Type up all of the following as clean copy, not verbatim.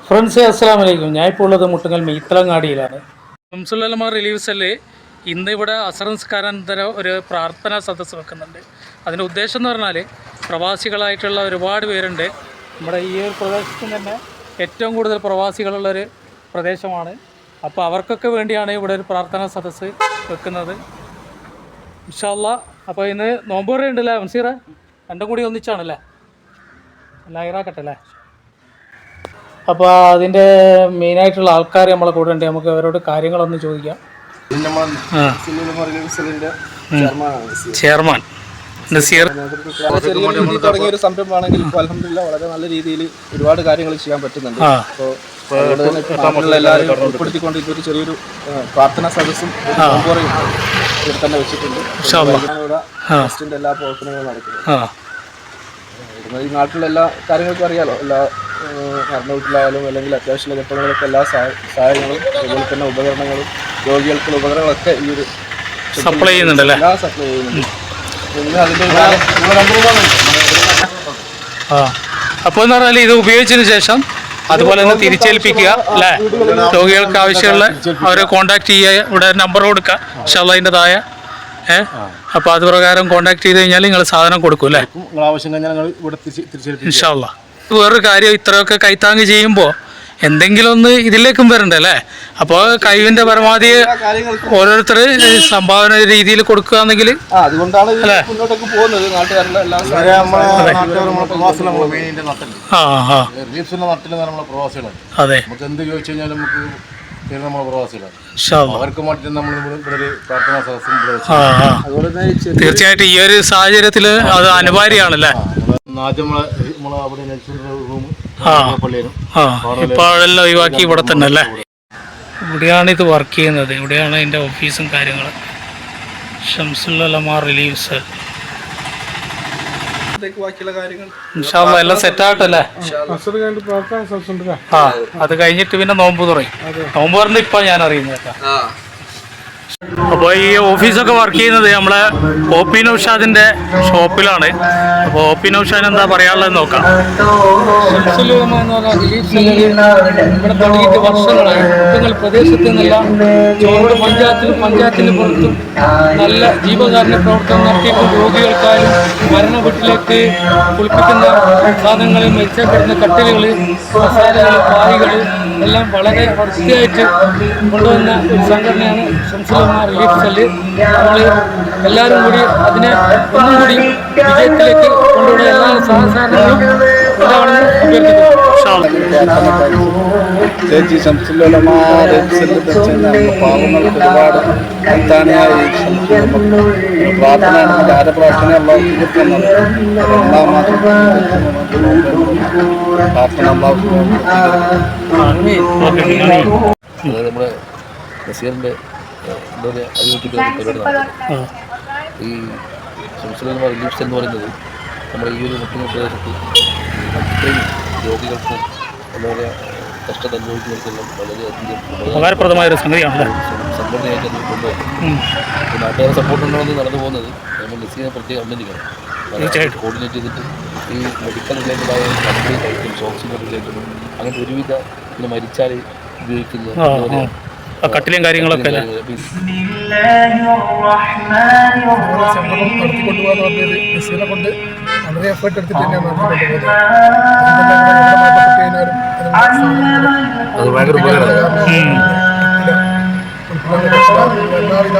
Friends അസ്സലാമു അലൈക്കും. ഞാൻ ഇപ്പോൾ ഉള്ളത് മുട്ടുങ്ങൽ മീത്തലങ്ങാടിയിലാണ്. ഷംസുൽ റിലീഫ് സെല്ല് ഇന്ന് ഇവിടെ അസർ നിസ്കാരാനന്തര ഒരു പ്രാർത്ഥനാ സദസ്സ് വെക്കുന്നുണ്ട്. അതിൻ്റെ ഉദ്ദേശം എന്ന് പറഞ്ഞാൽ പ്രവാസികളായിട്ടുള്ള ഒരുപാട് പേരുണ്ട്. നമ്മുടെ ഈ ഒരു പ്രദേശത്ത് തന്നെ ഏറ്റവും കൂടുതൽ പ്രവാസികളുള്ളൊരു പ്രദേശമാണ്. അപ്പോൾ അവർക്കൊക്കെ വേണ്ടിയാണ് ഇവിടെ ഒരു പ്രാർത്ഥനാ സദസ്സ് വെക്കുന്നത്. ഇൻഷാ അല്ലാഹ്. അപ്പോൾ ഇന്ന് നോമ്പ് തുറ ഉണ്ടല്ലേ മൻസീറ? രണ്ടും കൂടി ഒന്നിച്ചാണല്ലേ? ലൈറാക്കട്ടെ അല്ലേ? അപ്പോൾ അതിൻ്റെ മെയിനായിട്ടുള്ള ആൾക്കാർ നമ്മളെ കൂടെ ഉണ്ട്. നമുക്ക് അവരോട് കാര്യങ്ങളൊന്ന് ചോദിക്കാം. ചെയർമാൻ നസീർ തുടങ്ങിയ ഒരു സംരംഭമാണെങ്കിൽ ഇപ്പോൾ അൽഹംദുലില്ലാഹ് വളരെ നല്ല രീതിയിൽ ഒരുപാട് കാര്യങ്ങൾ ചെയ്യാൻ പറ്റുന്നുണ്ട്. അപ്പോൾ എല്ലാവരും ഉൾപ്പെടുത്തിക്കൊണ്ട് ഇതൊരു ചെറിയൊരു പ്രാർത്ഥനാ സദസ്സും ഇവിടെ തന്നെ വെച്ചിട്ടുണ്ട്. എല്ലാ പ്രവർത്തനങ്ങളും നടക്കുന്നത്. ഈ നാട്ടിലുള്ള എല്ലാ കാര്യങ്ങൾക്കും അറിയാലോ, എല്ലാ മരണവീട്ടിലായാലും അല്ലെങ്കിൽ അത്യാവശ്യ ഘട്ടങ്ങളിലൊക്കെ എല്ലാ സഹായങ്ങളും അതുപോലെ തന്നെ ഉപകരണങ്ങളും രോഗികൾക്കുള്ള ഉപകരണങ്ങളൊക്കെ ഈ ഒരു സപ്ലൈ ചെയ്യുന്നുണ്ടല്ലേ? സപ്ലൈ ചെയ്യുന്നുണ്ട്. പിന്നെ അതിൻ്റെ അപ്പോൾ എന്ന് പറഞ്ഞാൽ ഇത് ഉപയോഗിച്ചതിന് ശേഷം അതുപോലെ തന്നെ തിരിച്ചേൽപ്പിക്കുക അല്ലേ? രോഗികൾക്ക് ആവശ്യമുള്ള അവരെ കോൺടാക്ട് ചെയ്യുക, ഇവിടെ നമ്പർ കൊടുക്കുക ഇൻഷാ അല്ലാഹ് അതിൻ്റെതായ. അപ്പോൾ അത് പ്രകാരം കോൺടാക്ട് ചെയ്ത് കഴിഞ്ഞാൽ നിങ്ങൾ സാധനം കൊടുക്കും അല്ലേ? ഇൻഷാ അല്ലാഹ്. വേറൊരു കാര്യം, ഇത്രയൊക്കെ കൈത്താങ്ങ് ചെയ്യുമ്പോൾ എന്തെങ്കിലും ഒന്ന് ഇതിലേക്കും വരണ്ടേ അല്ലേ? അപ്പോൾ കഴിവിൻ്റെ പരമാവധി ഓരോരുത്തർ സംഭാവന രീതിയിൽ കൊടുക്കുകയാണെങ്കിൽ അതുകൊണ്ടാണ് മുന്നോട്ടേക്ക് പോകുന്നത്. അതെ, തീർച്ചയായിട്ടും ഈ ഒരു സാഹചര്യത്തിൽ അത് അനിവാര്യമാണല്ലേ? ഇപ്പൊ അതെല്ലാം ഒഴിവാക്കി ഇവിടെ തന്നെ അല്ലേ? ഇവിടെയാണ് ഇത് വർക്ക് ചെയ്യുന്നത്. ഇവിടെയാണ് അതിൻ്റെ ഓഫീസും കാര്യങ്ങളും. ഷംസുൽ ഉലമാ റിലീഫ് സെൽ. ഇൻഷാ അല്ലാഹ് എല്ലാം സെറ്റായിട്ടല്ലേ? അത് കഴിഞ്ഞിട്ട് പിന്നെ നോമ്പ് തുറയും. നോമ്പ് തുറന്ന് ഇപ്പൊ ഞാൻ അറിയുന്നത് കേട്ടോ. അപ്പോൾ ഈ ഓഫീസൊക്കെ വർക്ക് ചെയ്യുന്നത് നമ്മളെ ഒ പി നൗഷാദിൻ്റെ ഷോപ്പിലാണ്. അപ്പോൾ ഒ പി നൗഷാദിന് എന്താ പറയാനുള്ളത് നോക്കാം. ഷംസുൽ ഉലമാ എന്ന് പറഞ്ഞാൽ റിലീഫ് സെല്ലിൽ ഇവിടെ തുടങ്ങിയിട്ട് വർഷങ്ങളായി. കുട്ടികൾ പ്രദേശത്ത് നിന്നെല്ലാം ചോറ് പഞ്ചായത്തിന് പുറത്തും നല്ല ജീവകാരുണ്യ പ്രവർത്തനം നടത്തിയിട്ട് രോഗികൾക്കായാലും മരണ വീട്ടിലേക്ക് കുളിപ്പിക്കുന്ന സാധനങ്ങൾ, മെച്ചപ്പെടുന്ന കട്ടിലുകൾ, മസാലകൾ, പായികൾ എല്ലാം വളരെ വൃത്തിയായിട്ട് കൊണ്ടുവന്ന ഒരു സംഘടനയാണ് ഷംസുൽ ഉലമാ റിലീഫ് സെല്ല്. നമ്മൾ എല്ലാവരും കൂടി അതിനെ ഒന്നും കൂടി വിജയത്തിലേക്ക് കൊണ്ടുപോകുന്ന എല്ലാ സഹകരണങ്ങളും ഉണ്ടാവണമെന്ന് അഭ്യർത്ഥിക്കുന്നു. ഷംസുൽ ഉലമാ റിലീഫ് സെല്ല് പാവങ്ങൾക്ക് ഒരുപാട് പ്രാർത്ഥന ആരെ പ്രാർത്ഥന നമ്മുടെ നസീറിൻ്റെ എന്താ പറയുക പരിപാടി. ഈ ഷംസുൽ ഉലമാ റിലീഫ് സെൽ എന്ന് പറയുന്നത് നമ്മുടെ ഈ ഒരു മുട്ടുങ്ങൽ പ്രദേശത്ത് അത്രയും രോഗികൾക്കും എന്താ പറയുക കഷ്ടത അനുഭവിക്കുന്നവർക്കെല്ലാം വളരെയധികം ഉപകാരപ്രദമായൊരു സംഗതിയാണല്ലേ? സംഘടനയായിട്ട് അത് കൊണ്ടുപോകും. നാട്ടുകാരെ സപ്പോർട്ട് ഉണ്ടെന്ന് നടന്നു പോകുന്നത് നമ്മൾ നസീറിനെ പ്രത്യേകം അഭിനന്ദിക്കണം. കോർഡിനേറ്റ് ചെയ്തിട്ട് ഈ മെഡിക്കൽ റിലേറ്റഡായ കംപ്ലീറ്റ് ഐറ്റംസ്, ഓക്സിജൻ റിലേറ്റഡും അങ്ങനത്തെ ഒരുവിധ പിന്നെ മരിച്ചാൽ ഉപയോഗിക്കുന്ന കട്ടിലും കാര്യങ്ങളൊക്കെ നടത്തിക്കൊണ്ടുപോകാന്ന് പറഞ്ഞത് നസീറിനെ കൊണ്ട് വളരെ എഫേർട്ട് എടുത്തിട്ട് തന്നെയാണ് നടത്തിക്കൊണ്ടുപോകുന്നത്. അത് ഭയങ്കര ഉപകാരമാണ്. എല്ലാവിധ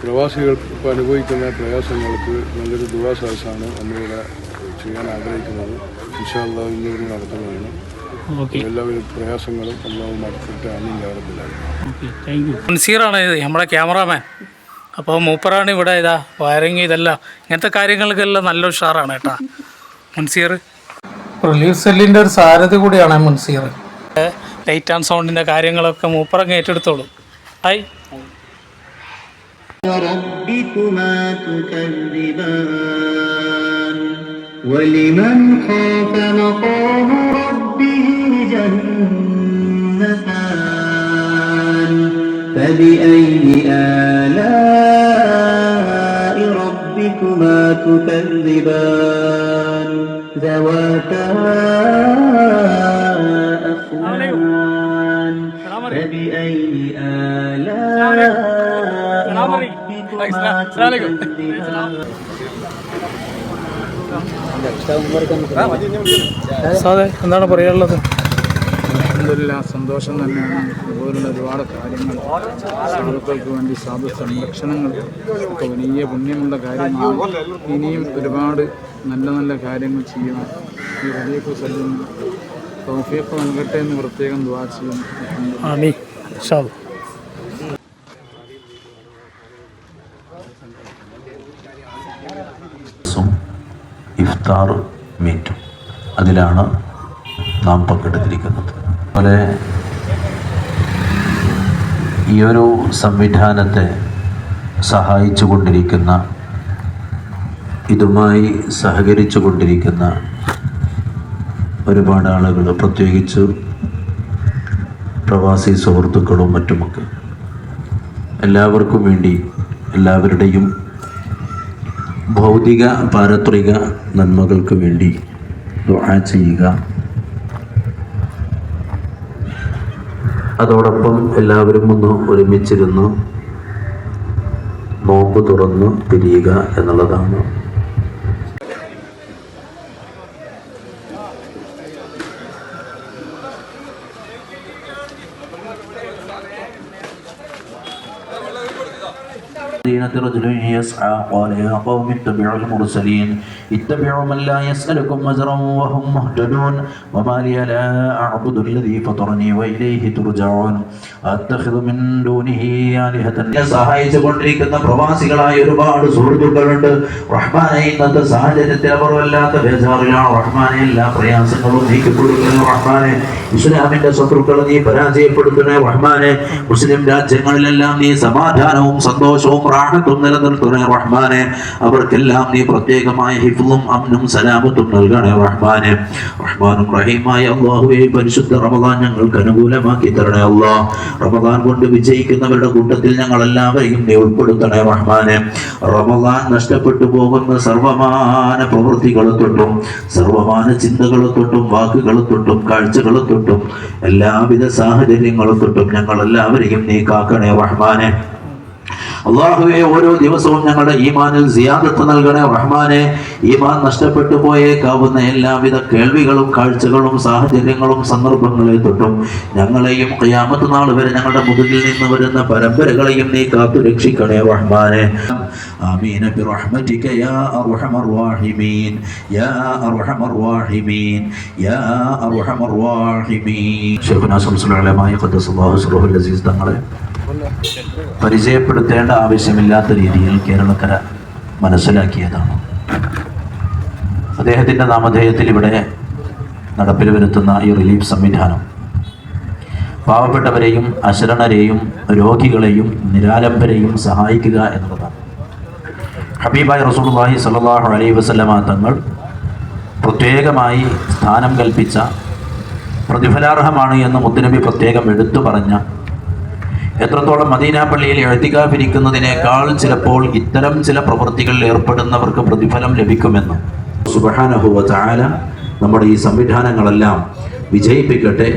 പ്രവാസികൾ ഇപ്പോൾ അനുഭവിക്കുന്ന പ്രയാസങ്ങൾക്ക് നല്ലൊരു ദുരാശ്വാസമാണ് നമ്മളിവിടെ ചെയ്യാൻ ആഗ്രഹിക്കുന്നത്. ഇൻഷാ അല്ലാഹ് ഇന്നിവിടെ നടത്തുന്നതാണ്. എല്ലാവരും പ്രയാസങ്ങളും അല്ലാഹു മാറ്റിയിട്ട് മൻസീറാണ് നമ്മളെ ക്യാമറാമാൻ. അപ്പോൾ മൂപ്പറാണ് ഇവിടെ ഇതാ വയറിങ് ഇതെല്ലാം ഇങ്ങനത്തെ കാര്യങ്ങൾക്കെല്ലാം നല്ല ഉഷാറാണ് കേട്ടോ മൻസീർ. റിലീഫ് സെല്ലിൻ്റെ ഒരു സാരഥി കൂടിയാണ് മൻസീർ. ലൈറ്റ് ആൻഡ് സൗണ്ടിൻ്റെ കാര്യങ്ങളൊക്കെ മൂപ്പറങ്ങ് ഏറ്റെടുത്തോളൂ. ഹായ്. ولمن خاف مقام ربه جنتان فبأي آلاء ربكما تكذبان ذواتا أفنان فبأي آلاء ربكما تكذبان. സാറേ എന്താണ് പറയാനുള്ളത്? അൽഹംദുലില്ലാ, സന്തോഷം തന്നെയാണ്. അതുപോലുള്ള ഒരുപാട് കാര്യങ്ങൾ സാധുക്കൾക്ക് വേണ്ടി സാധു സംരക്ഷണങ്ങൾ ഒക്കെ വലിയ പുണ്യമുള്ള കാര്യമാണ്. ഇനിയും ഒരുപാട് നല്ല നല്ല കാര്യങ്ങൾ ചെയ്യണം. ഈ റബീഉൽ സല്ലം തൗഫീഖ് നൽകട്ടെ എന്ന് പ്രത്യേകം ദുആ ചെയ്യുന്നു. ആമീൻ ഇൻഷാ അല്ലാഹ്. ഇഫ്താർ മീറ്റും അതിലാണ് നാം പങ്കെടുത്തിരിക്കുന്നത്. അതുപോലെ ഈ ഒരു സംവിധാനത്തെ സഹായിച്ചു കൊണ്ടിരിക്കുന്ന, ഇതുമായി സഹകരിച്ചു കൊണ്ടിരിക്കുന്ന ഒരുപാട് ആളുകൾ, പ്രത്യേകിച്ച് പ്രവാസി സുഹൃത്തുക്കളും മറ്റുമൊക്കെ, എല്ലാവർക്കും വേണ്ടി എല്ലാവരുടെയും ഭൗതിക പാരത്രിക നന്മകൾക്ക് വേണ്ടി ദുആ ചെയ്യുക. അതോടൊപ്പം എല്ലാവരും ഒന്ന് ഒരുമിച്ചിരുന്ന് നോമ്പ് തുറന്ന് പിരിയുക എന്നുള്ളതാണ്. رجل يسعى قال يا قوم اتبعوا المرسلين اتبعوا من لا يسألكم أجرا وهم مهتدون وما لي لا أعبد الذي فطرني وإليه ترجعون أتخذ من دونه آلهة. സഹായിച്ചു കൊണ്ടിരിക്കുന്ന പ്രവാസികളായ ഒരുപാട് സുഹൃത്തുക്കളുണ്ട്. റഹ്മാനെ, ഇന്നത്തെ സാഹചര്യത്തിൽ അവർ വല്ലാത്ത ബേജാറിലാണ്. റഹ്മാനെ, എല്ലാ പ്രയാസങ്ങളും നീക്കിക്കൊടുക്കണേ. റഹ്മാനെ, ഇസ്ലാമിന്റെ ശത്രുക്കളെ നീ പരാജയപ്പെടുത്തണേ. റഹ്മാനെ, മുസ്ലിം രാജ്യങ്ങളിലെല്ലാം നീ സമാധാനവും സന്തോഷവും റാഹത്തും നിലനിർത്തണേ. റഹ്മാനെ, അവർക്കെല്ലാം നീ പ്രത്യേകമായ ഹിഫ്ളും അമ്നും സലാമത്തും നൽകണേ. റഹ്മാനെ, റഹ്മാനും റഹീമായ അല്ലാഹുവേ, പരിശുദ്ധ റമദാൻ ഞങ്ങൾക്ക് അനുകൂലമാക്കി തരണേ. അല്ലാഹ്, റമദാൻ കൊണ്ട് വിജയിക്കുന്നവരുടെ കൂട്ടത്തിൽ ഞങ്ങൾ എല്ലാവരെയും നീ ഉൾപ്പെടുത്തണേ. റഹ്മാനെ, റമദാൻ നഷ്ടപ്പെട്ടു പോകുന്ന സർവമാന പ്രവൃത്തികളെ തൊട്ടും സർവമാന ചിന്തകളെ തൊട്ടും വാക്കുകളെ തൊട്ടും കാഴ്ചകളെ തൊട്ടും എല്ലാവിധ സാഹചര്യങ്ങളെ തൊട്ടും ഞങ്ങൾ എല്ലാവരെയും നീ കാക്കണേ. റഹ്മാനെ, അല്ലാഹുവേ, ഓരോ ദിവസവും ഞങ്ങളുടെ ഈമാനിൽ സിയാദത്ത് നൽകണേ. റഹ്മാനെ, ഈമാൻ നഷ്ടപ്പെട്ടു പോയേക്കാവുന്ന എല്ലാവിധ കേൾവികളും കാഴ്ചകളും സാഹചര്യങ്ങളും സന്ദർഭങ്ങളെ തൊട്ടും ഞങ്ങളെയും ഖിയാമത്ത് നാൾ വരെ ഞങ്ങളുടെ മുതുകിൽ നിന്ന് വരുന്ന പരമ്പരകളെയും നീ കാത്തു രക്ഷിക്കണേ. റഹ്മാനെ, ആമീൻ ബിറഹ്മതിക യാ അർഹമർ റഹീമീൻ യാ അർഹമർ റഹീമീൻ യാ അർഹമർ റഹീമീൻ. ശൈഖുനാ ശംസുൽ ഉലമാ ഖദ്ദസല്ലാഹു സിർറഹുൽ അസീസ് തങ്ങളെ പരിചയപ്പെടുത്തേണ്ട ആവശ്യമില്ലാത്ത രീതിയിൽ കേരളക്കര മനസ്സിലാക്കിയതാണ്. അദ്ദേഹത്തിൻ്റെ നാമധേയത്തിൽ ഇവിടെ നടപ്പിൽ വരുത്തുന്ന ഈ റിലീഫ് സംവിധാനം പാവപ്പെട്ടവരെയും അശരണരെയും രോഗികളെയും നിരാലംബരെയും സഹായിക്കുക എന്നുള്ളതാണ്. ഹബീബായ റസൂലുള്ളാഹി സ്വല്ലല്ലാഹു അലൈഹി വസല്ലമ തങ്ങൾ പ്രത്യേകമായി സ്ഥാനം കൽപ്പിച്ച, പ്രതിഫലാർഹമാണ് എന്ന് മുത്തുനബി പ്രത്യേകം എടുത്തു പറഞ്ഞ, എത്രത്തോളം മദീന പള്ളിയിൽ ഇഅ്തികാഫിരിക്കുന്നതിനേക്കാൾ ചിലപ്പോൾ ഇത്തരം ചില പ്രവൃത്തികളിൽ ഏർപ്പെടുന്നവർക്ക് പ്രതിഫലം ലഭിക്കുമെന്ന് സുബ്ഹാനഹു വ തആല നമ്മുടെ ഈ സംവിധാനങ്ങളെല്ലാം വിജയിപ്പിക്കട്ടെ.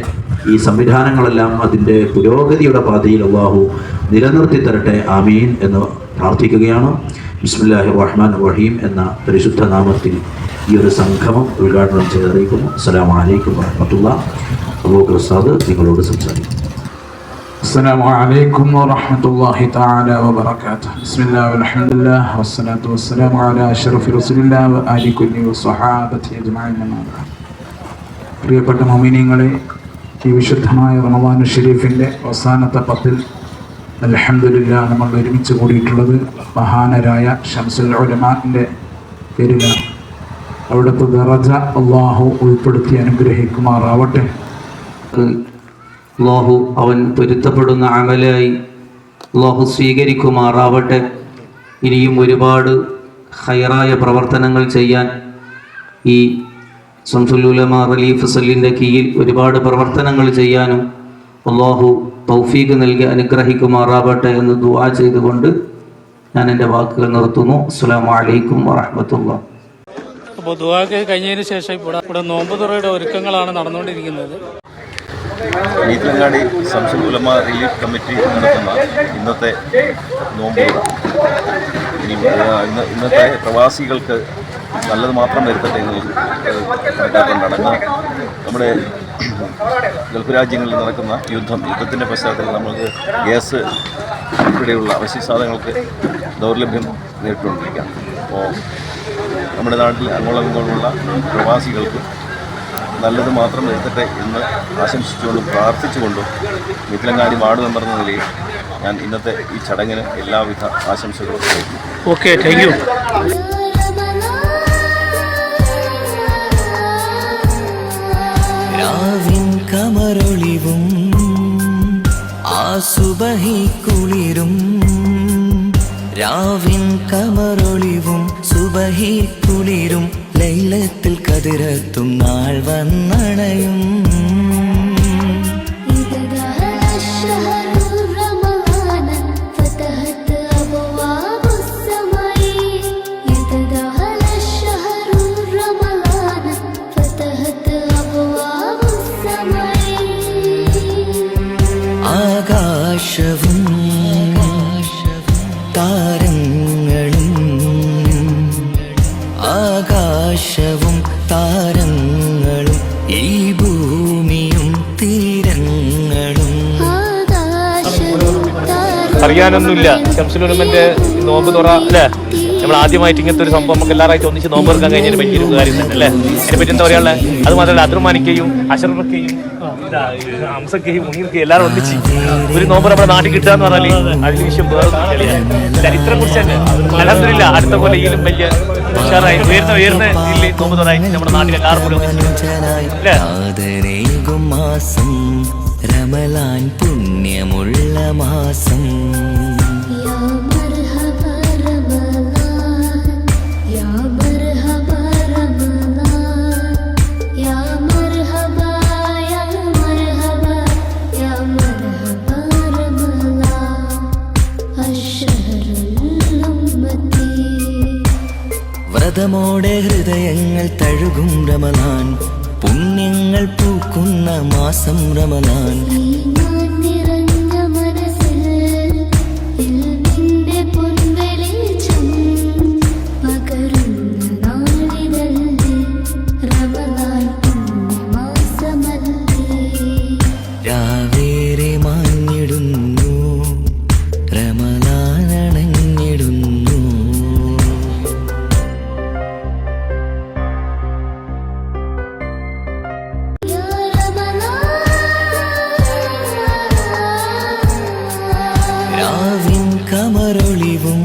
ഈ സംവിധാനങ്ങളെല്ലാം അതിൻ്റെ പുരോഗതിയുടെ പാതയിൽ അല്ലാഹു നിലനിർത്തി തരട്ടെ. ആമീൻ എന്ന് പ്രാർത്ഥിക്കുകയാണ്. ബിസ്മില്ലാഹിർ റഹ്മാനിർ റഹീം എന്ന പരിശുദ്ധ നാമത്തിൽ ഈ ഒരു സംഗമം ഉദ്ഘാടനം ചെയ്തറിയിക്കുന്നു. അസ്സലാമു അലൈക്കും വറഹ്മത്തുള്ളാഹി. അബൂബക്കർ ഉസ്താദ് നിങ്ങളോട് സംസാരിക്കും. السلام عليكم ورحمة الله تعالى وبركاته. بسم الله والحمد لله والصلاة والسلام على أشرف رسول الله وآل كل وصحابته أجمعين. പ്രിയപ്പെട്ട മുഅ്മിനീങ്ങളെ, ഈ വിശുദ്ധമായ റമദാൻ ഷരീഫിൻ്റെ അവസാനത്തെ പത്തിൽ അൽഹംദുലില്ലാഹ് നമ്മൾ ഒരുമിച്ച് കൂടിയിട്ടുള്ളത് മഹാനരായ ശംസുൽ ഉലമാൻ്റെ പേരിലാണ്. അവിടുത്തെ ദറജ അല്ലാഹു ഉൾപ്പെടുത്തി അനുഗ്രഹിക്കുമാറാവട്ടെ. അല്ലാഹു അവൻ പൊരുത്തപ്പെടുന്ന അമലായി അല്ലാഹു സ്വീകരിക്കുമാറാവട്ടെ. ഇനിയും ഒരുപാട് ഖൈറായ പ്രവർത്തനങ്ങൾ ചെയ്യാൻ ഈ ശംസുൽ ഉലമ റിലീഫ് സെല്ലിൻ്റെ കീഴിൽ ഒരുപാട് പ്രവർത്തനങ്ങൾ ചെയ്യാനും അള്ളാഹു തൗഫീഖ് നൽകി അനുഗ്രഹിക്കുമാറാവട്ടെ എന്ന് ദുആ ചെയ്തുകൊണ്ട് ഞാൻ എൻ്റെ വാക്കുകൾ നിർത്തുന്നു. അസ്സലാമു അലൈക്കും വറഹ്മത്തുള്ളാഹി. അപ്പോൾ ദുആക്ക് കഴിഞ്ഞതിന് ശേഷം ഇവിടെ നോമ്പ് തുറയുടെ ഒരുക്കങ്ങളാണ് നടന്നുകൊണ്ടിരിക്കുന്നത്. മീത്തങ്ങാടി ശംസുൽ ഉലമ റിലീഫ് കമ്മിറ്റി നടത്തുന്ന ഇന്നത്തെ നോമ്പ് ഇന്നത്തെ പ്രവാസികൾക്ക് നല്ലത് മാത്രം വരുത്തട്ടെ എന്ന് കണക്കാക്കൊണ്ടാണ്. നമ്മുടെ ഗൾഫ് രാജ്യങ്ങളിൽ നടക്കുന്ന യുദ്ധത്തിൻ്റെ പശ്ചാത്തലത്തിൽ നമുക്ക് ഗ്യാസ് ഉൾപ്പെടെയുള്ള അവശ്യ സാധനങ്ങൾക്ക് ദൗർലഭ്യം നേരിട്ടുകൊണ്ടിരിക്കുകയാണ്. അപ്പോൾ നമ്മുടെ നാട്ടിൽ അങ്ങോളം ഇങ്ങോളമുള്ള പ്രവാസികൾക്ക് നല്ലത് മാത്രം വരുത്തട്ടെ എന്ന് ആശംസിച്ചുകൊണ്ടും പ്രാർത്ഥിച്ചുകൊണ്ടും മീത്തങ്ങാടി വാർഡ് മെമ്പർ എന്ന നിലയിൽ ഞാൻ ഇന്നത്തെ ഈ ചടങ്ങിന് എല്ലാവിധ ആശംസകളും നൽകുന്നു. Okay, thank you. രാവിൻ കമറൊളിവും ആസുബഹി കുളിരും, രാവിൻ കമറൊളിവും സുബഹി കുളിരും, ലൈലത്തിൽ കതിരത്തും നാൾ വന്നണയും. ആകാശവും താരങ്ങളും, ആകാശവും താരങ്ങളും, ഈ ഭൂമിയും തീരങ്ങളും. അറിയാനൊന്നുമില്ല ശംസുൽ ഉലമന്റെ നോമ്പ് തുറ അല്ലേ? നമ്മൾ ആദ്യമായിട്ട് ഇങ്ങനത്തെ ഒരു സംഭവം നമുക്ക് എല്ലാവരായിട്ട് ഒന്നിച്ച് നോമ്പ് എടുക്കാൻ കഴിഞ്ഞാൽ വലിയൊരു കാര്യം തന്നെ അല്ലേ? അതിനെപ്പറ്റി എന്താ പറയാനുള്ളത്? അത് മാത്രമല്ല അദ്രുമാനിക്കയും അഷറഫക്കയും ഹംസക്കയും മുനീർക്കയും എല്ലാവരും ഒന്നിച്ച് ഒരു നോമ്പ് നമ്മുടെ നാട്ടിൽ കിട്ടുക എന്ന് പറഞ്ഞാൽ അതിന് വിഷയം ചരിത്രം കുറിച്ച് തന്നെ അൽഹംദുലില്ലാ അടുത്ത പോലെ ഇതിലും വലിയ ഉഷാറായി ഉയർന്ന ജില്ലയിൽ നോമ്പ് തുറയായി നമ്മുടെ നാട്ടിൽ എല്ലാവരും കൂടി ഒന്നിച്ച് മാസം റമളാൻ പുണ്യമുള്ള മാസം. വ്രതമോടെ ഹൃദയങ്ങൾ തഴുകും റമളാൻ, പുണ്യങ്ങൾ പൂക്കുന്ന മാസം റമളാൻ. രാവേറെ മാഞ്ഞിടുന്നു റമളാൻ അണഞ്ഞിടുന്നു. രാവിൻ കമറൊളിവും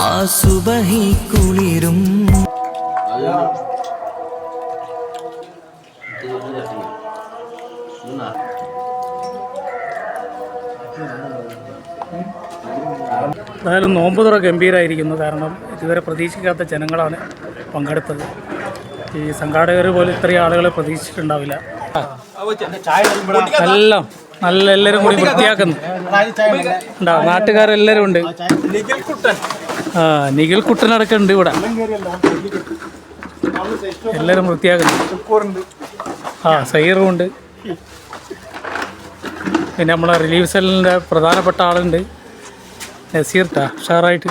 ആസുബഹി കുളിരും. എന്തായാലും നോമ്പ് തുറ ഗംഭീരമായിരിക്കുന്നു. കാരണം ഇതുവരെ പ്രതീക്ഷിക്കാത്ത ജനങ്ങളാണ് പങ്കെടുത്തത്. ഈ സംഘാടകർ പോലും ഇത്രയും ആളുകളെ പ്രതീക്ഷിച്ചിട്ടുണ്ടാവില്ല. എല്ലാം എല്ലാവരും കൂടി വൃത്തിയാക്കുന്നു. ഉണ്ടാ നാട്ടുകാരെല്ലാവരും ഉണ്ട്. നിഖിൽ കുട്ടനടക്കം ഉണ്ട് ഇവിടെ. എല്ലാവരും വൃത്തിയാക്കുന്നു. സൈറും ഉണ്ട്. പിന്നെ നമ്മളെ റിലീഫ് സെല്ലിൻ്റെ പ്രധാനപ്പെട്ട ആളുണ്ട് നസീർ ഉഷാറായിട്ട്.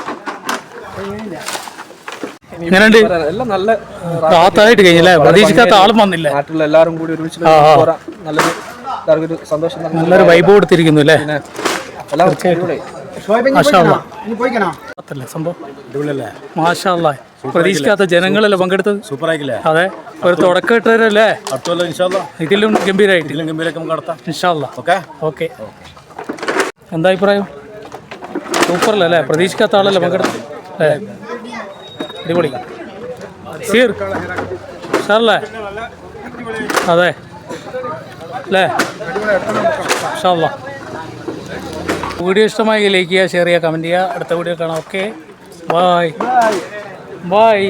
എങ്ങനെയുണ്ട്? എല്ലാം നല്ല റാത്തായിട്ട് കഴിഞ്ഞല്ലേ? പ്രതീക്ഷിക്കാത്ത ആളും വന്നില്ല. നാട്ടിലുള്ള എല്ലാവരും കൂടി ഒരുമിച്ച് നല്ലൊരു എല്ലാവർക്കും സന്തോഷം, നല്ലൊരു വൈബ് കൊടുത്തിരിക്കുന്നു അല്ലേ? മാഷാ അല്ലാഹ്. പ്രതീക്ഷിക്കാത്ത ജനങ്ങളല്ലേ പങ്കെടുത്തത്? സൂപ്പറായില്ലേ? അതെ, ഒരു തുടക്കമിട്ടവരല്ലേ? ഇതിലും ഗംഭീരമായിട്ട് ഇൻഷാ അല്ലാഹ്. ഓക്കെ, എന്താ അഭിപ്രായം? സൂപ്പറല്ലേ? പ്രതീക്ഷിക്കാത്ത ആളല്ലേ പങ്കെടുത്തത് അല്ലേ? അടിപൊളി. സീർ സാറല്ലേ? അതെ അല്ലേ? ഇൻഷാ അല്ലാഹ്. വീഡിയോ ഇഷ്ടമായി ലൈക്ക് ചെയ്യുക, ഷെയർ ചെയ്യുക, കമൻറ്റ് ചെയ്യുക. അടുത്ത വീഡിയോ കാണാം. Okay, by.